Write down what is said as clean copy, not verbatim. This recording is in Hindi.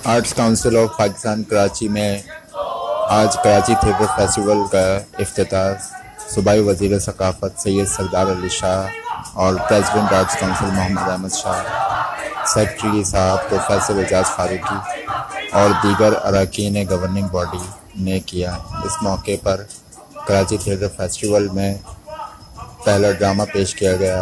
Arts council of Pakistan Karachi में आज कराची थिएटर फेस्टिवल का इफ्तिताह सूबाई वज़ीर सकाफ़त सैयद सरदार अली शाह और president arts council Mohammad Ahmad Shah, secretary साहब प्रोफेसर एजाज फारूकी और दीगर अरकान गवर्निंग बॉडी ने किया। इस मौके पर कराची थिएटर फेस्टिवल में पहला ड्रामा पेश किया गया